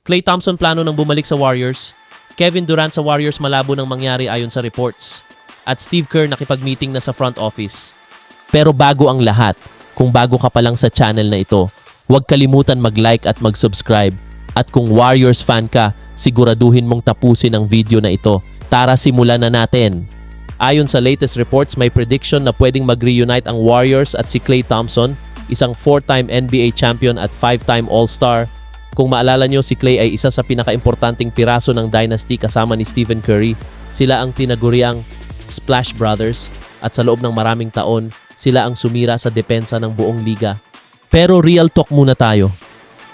Klay Thompson plano ng bumalik sa Warriors. Kevin Durant sa Warriors malabo nang mangyari ayon sa reports. At Steve Kerr nakipag-meeting na sa front office. Pero bago ang lahat, kung bago ka pa lang sa channel na ito, huwag kalimutan mag-like at mag-subscribe. At kung Warriors fan ka, siguraduhin mong tapusin ang video na ito. Tara, simulan na natin! Ayon sa latest reports, may prediction na pwedeng mag-reunite ang Warriors at si Klay Thompson, isang 4-time NBA champion at 5-time All-Star. Kung maalala nyo, si Klay ay isa sa pinaka-importanting piraso ng dynasty kasama ni Stephen Curry. Sila ang tinaguriang Splash Brothers at sa loob ng maraming taon, sila ang sumira sa depensa ng buong liga. Pero real talk muna tayo.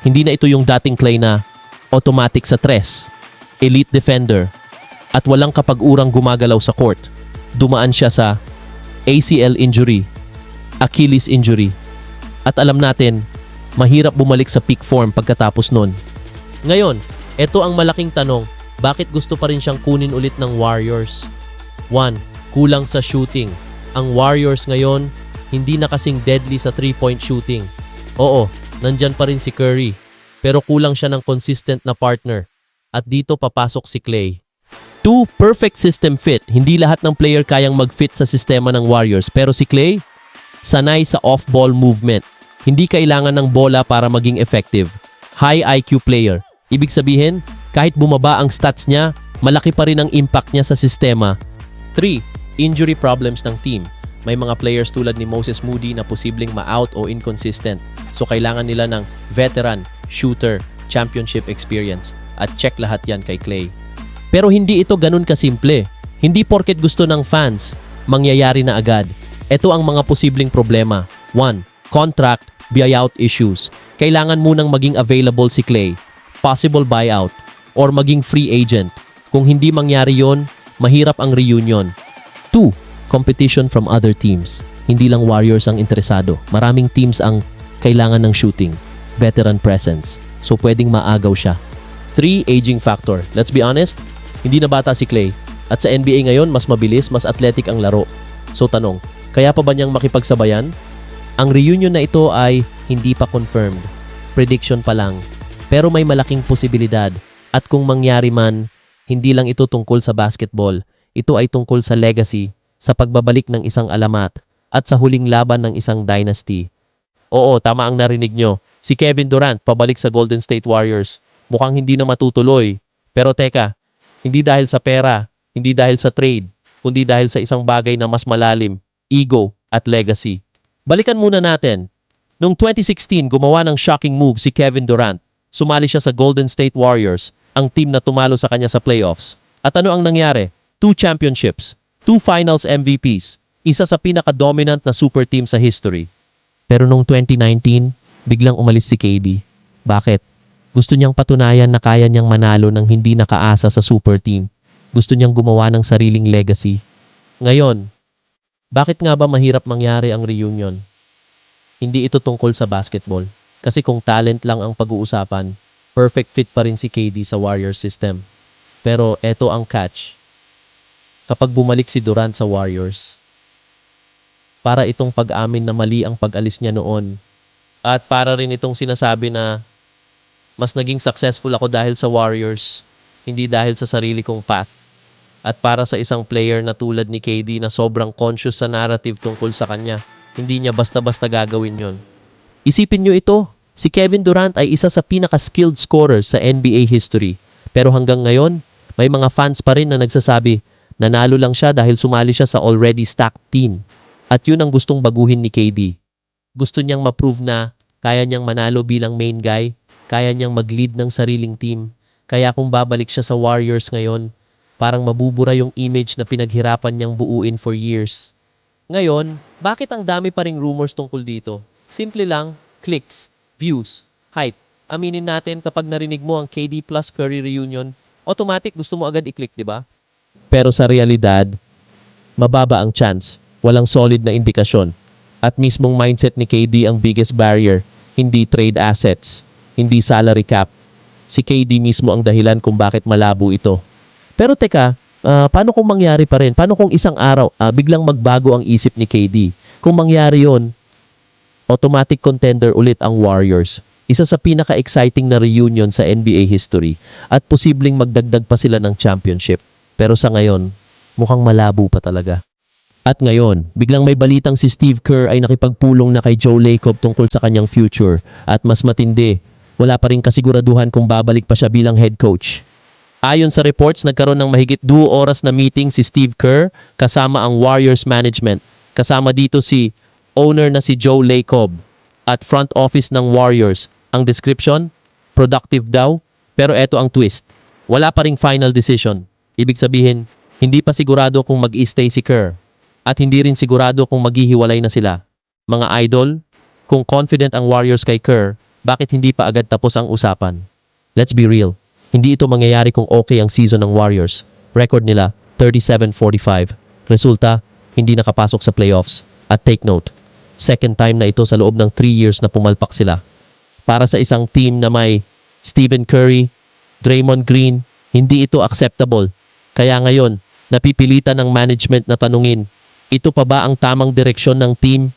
Hindi na ito yung dating Klay na automatic sa tres, elite defender, at walang kapag-urang gumagalaw sa court. Dumaan siya sa ACL injury, Achilles injury, at alam natin, mahirap bumalik sa peak form pagkatapos nun. Ngayon, ito ang malaking tanong, bakit gusto pa rin siyang kunin ulit ng Warriors? 1. Kulang sa shooting. Ang Warriors ngayon, hindi na kasing deadly sa 3-point shooting. Oo, nandyan pa rin si Curry, pero kulang siya ng consistent na partner. At dito papasok si Klay. 2. Perfect system fit. Hindi lahat ng player kayang mag-fit sa sistema ng Warriors, pero si Klay, sanay sa off-ball movement. Hindi kailangan ng bola para maging effective. High IQ player. Ibig sabihin, kahit bumaba ang stats niya, malaki pa rin ang impact niya sa sistema. 3. Injury problems ng team. May mga players tulad ni Moses Moody na posibleng ma-out o inconsistent. So kailangan nila ng veteran, shooter, championship experience. At check lahat yan kay Klay. Pero hindi ito ganun kasimple. Hindi porket gusto ng fans, mangyayari na agad. Ito ang mga posibleng problema. 1. Contract, buyout issues. Kailangan munang maging available si Klay, possible buyout, or maging free agent. Kung hindi mangyari yon, mahirap ang reunion. 2. Competition from other teams. Hindi lang Warriors ang interesado. Maraming teams ang kailangan ng shooting, veteran presence. So pwedeng maagaw siya. 3. Aging factor. Let's be honest, hindi na bata si Klay. At sa NBA ngayon, mas mabilis, mas athletic ang laro. So tanong, kaya pa ba niyang makipagsabayan? Ang reunion na ito ay hindi pa confirmed. Prediction pa lang. Pero may malaking posibilidad. At kung mangyari man, hindi lang ito tungkol sa basketball. Ito ay tungkol sa legacy, sa pagbabalik ng isang alamat, at sa huling laban ng isang dynasty. Oo, tama ang narinig nyo. Si Kevin Durant pabalik sa Golden State Warriors. Mukhang hindi na matutuloy. Pero teka, hindi dahil sa pera, hindi dahil sa trade, kundi dahil sa isang bagay na mas malalim, ego at legacy. Balikan muna natin. Noong 2016, gumawa ng shocking move si Kevin Durant. Sumali siya sa Golden State Warriors, ang team na tumalo sa kanya sa playoffs. At ano ang nangyari? 2 championships, 2 finals MVPs, isa sa pinaka-dominant na super team sa history. Pero noong 2019, biglang umalis si KD. Bakit? Gusto niyang patunayan na kaya niyang manalo ng hindi nakaasa sa super team. Gusto niyang gumawa ng sariling legacy. Ngayon, bakit nga ba mahirap mangyari ang reunion? Hindi ito tungkol sa basketball. Kasi kung talent lang ang pag-uusapan, perfect fit pa rin si KD sa Warriors system. Pero eto ang catch. Kapag bumalik si Durant sa Warriors, para itong pag-amin na mali ang pag-alis niya noon. At para rin itong sinasabi na mas naging successful ako dahil sa Warriors, hindi dahil sa sarili kong path. At para sa isang player na tulad ni KD na sobrang conscious sa narrative tungkol sa kanya, hindi niya basta-basta gagawin yon. Isipin nyo ito, si Kevin Durant ay isa sa pinaka-skilled scorers sa NBA history. Pero hanggang ngayon, may mga fans pa rin na nagsasabi, nanalo lang siya dahil sumali siya sa already stacked team. At yun ang gustong baguhin ni KD. Gusto niyang ma-prove na kaya niyang manalo bilang main guy, kaya niyang mag-lead ng sariling team. Kaya kung babalik siya sa Warriors ngayon, parang mabubura yung image na pinaghirapan niyang buuin for years. Ngayon, bakit ang dami pa ring rumors tungkol dito? Simple lang, clicks, views, hype. Aminin natin kapag narinig mo ang KD plus Curry reunion, automatic gusto mo agad i-click, di ba? Pero sa realidad, mababa ang chance. Walang solid na indikasyon. At mismong mindset ni KD ang biggest barrier. Hindi trade assets, hindi salary cap. Si KD mismo ang dahilan kung bakit malabo ito. Pero teka, paano kung mangyari pa rin? Paano kung isang araw, biglang magbago ang isip ni KD? Kung mangyari yon, automatic contender ulit ang Warriors. Isa sa pinaka-exciting na reunion sa NBA history at posibleng magdagdag pa sila ng championship. Pero sa ngayon, mukhang malabo pa talaga. At ngayon, biglang may balitang si Steve Kerr ay nakipagpulong na kay Joe Lacob tungkol sa kanyang future. At mas matindi, wala pa rin kasiguraduhan kung babalik pa siya bilang head coach. Ayon sa reports, nagkaroon ng mahigit 2 oras na meeting si Steve Kerr kasama ang Warriors management. Kasama dito si owner na si Joe Lacob at front office ng Warriors. Ang description, productive daw, pero eto ang twist. Wala pa ring final decision. Ibig sabihin, hindi pa sigurado kung mag-i-stay si Kerr. At hindi rin sigurado kung maghihiwalay na sila. Mga idol, kung confident ang Warriors kay Kerr, bakit hindi pa agad tapos ang usapan? Let's be real, hindi ito mangyayari kung okay ang season ng Warriors. Record nila, 37-45. Resulta, hindi nakapasok sa playoffs. At take note, second time na ito sa loob ng 3 years na pumalpak sila. Para sa isang team na may Stephen Curry, Draymond Green, hindi ito acceptable. Kaya ngayon, napipilitan ng management na tanungin, ito pa ba ang tamang direksyon ng team?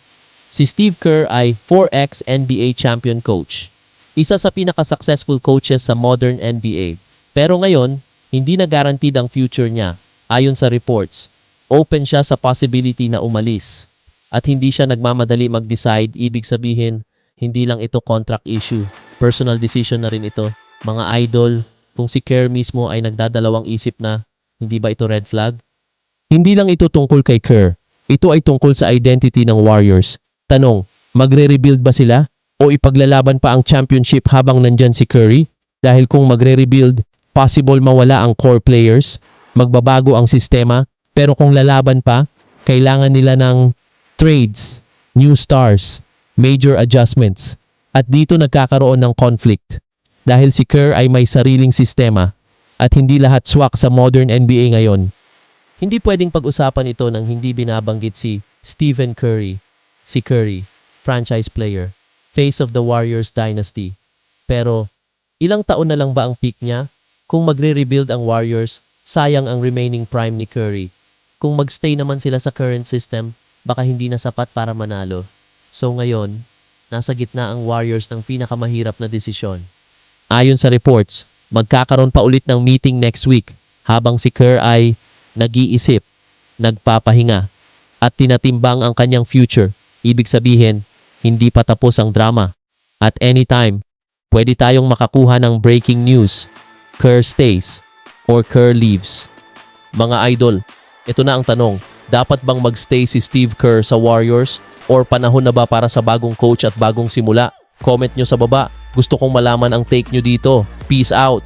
Si Steve Kerr ay 4x NBA champion coach. Isa sa pinaka-successful coaches sa modern NBA. Pero ngayon, hindi na guaranteed ang future niya. Ayon sa reports, open siya sa possibility na umalis. At hindi siya nagmamadali mag-decide, ibig sabihin, hindi lang ito contract issue. Personal decision na rin ito. Mga idol, kung si Kerr mismo ay nagdadalawang isip na, hindi ba ito red flag? Hindi lang ito tungkol kay Kerr. Ito ay tungkol sa identity ng Warriors. Tanong, magre-rebuild ba sila? O ipaglalaban pa ang championship habang nandyan si Curry? Dahil kung magre-rebuild, possible mawala ang core players, magbabago ang sistema, pero kung lalaban pa, kailangan nila ng trades, new stars, major adjustments. At dito nagkakaroon ng conflict. Dahil si Kerr ay may sariling sistema at hindi lahat swak sa modern NBA ngayon. Hindi pwedeng pag-usapan ito nang hindi binabanggit si Stephen Curry. Si Curry, franchise player, face of the Warriors dynasty. Pero, ilang taon na lang ba ang peak niya? Kung magre-rebuild ang Warriors, sayang ang remaining prime ni Curry. Kung magstay naman sila sa current system, baka hindi na sapat para manalo. So ngayon, nasa gitna ang Warriors ng pinakamahirap na desisyon. Ayon sa reports, magkakaroon pa ulit ng meeting next week habang si Kerr ay nag-iisip, nagpapahinga, at tinatimbang ang kanyang future. Ibig sabihin, hindi pa tapos ang drama. At anytime, pwede tayong makakuha ng breaking news. Kerr stays or Kerr leaves. Mga idol, ito na ang tanong. Dapat bang magstay si Steve Kerr sa Warriors? Or panahon na ba para sa bagong coach at bagong simula? Comment nyo sa baba. Gusto kong malaman ang take nyo dito. Peace out!